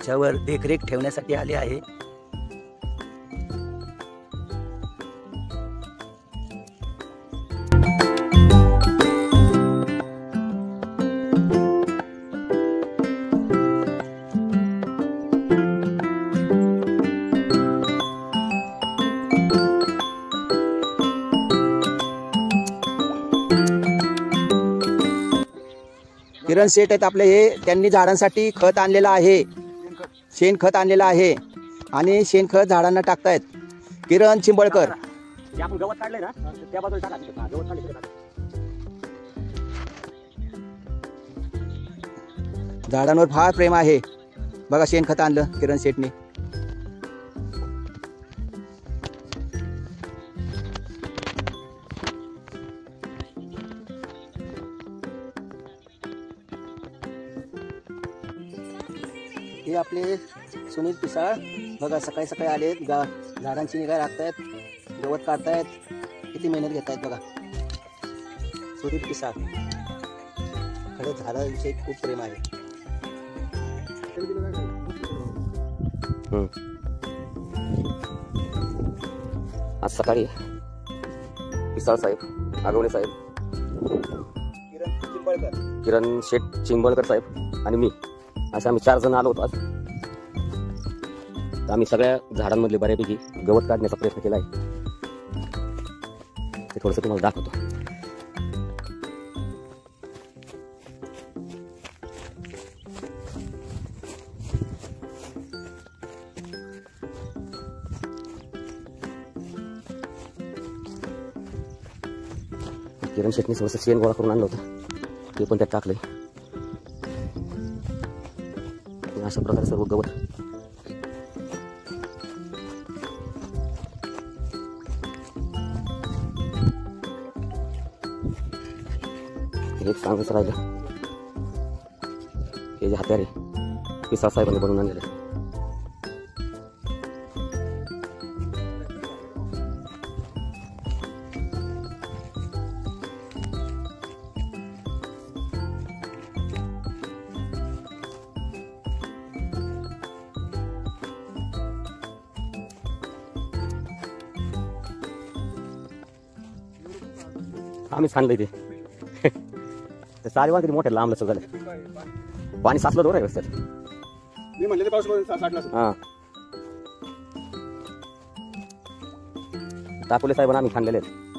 त्यांच्यावर देखरेख ठेवण्यासाठी आले आहे. किरण शेठ आहेत आपले, हे त्यांनी झाडांसाठी खत आणलेलं आहे, शेणखत आणलेलं आहे आणि शेणखत झाडांना टाकतायत. किरण चिंबळकर. आपण गवत काढलंय ना त्या बाजूला टाका, गवत काढले झाडांवर फार प्रेम आहे. बघा शेणखत आणलं किरण शेठनी. हे आपले सुनील पिसाळ बघा सकाळी सकाळी आलेत, झाडांची निगा राखतायत, गवत काढतायत, किती मेहनत घेत आहेत बघा. सुनील पिसाळ खरंच झाडांविषयी खूप प्रेम आहे. आज सकाळी पिसाळ साहेब, आगवणे साहेब, किरण शेठ चिंबळकर साहेब आणि मी असे आम्ही 4 जण आलो होतो. आज तर आम्ही सगळ्या झाडांमधले बऱ्यापैकी गवत काढण्याचा प्रयत्न केला आहे. ते थोडंसं तुम्हाला दाखवतो. किरण शेटने थोडंसं शेण गोळा करून आणलं होतं, ते पण त्यात टाकलंय. अशा प्रकारे सर्व गवत एक सांगायचं राहिलं, हे जे हत्यारे पिसाळ साहेबांनी बनवून आणलेले. आम्हीच आणलंय ते सारे वांगे मोठे लांब लचक झाले. पाणी साचलं दोर आहे रस्त्यात. मी म्हणले पाऊस साठला. हा टाकोले साहेबांना आम्ही खाल्लेले आहेत.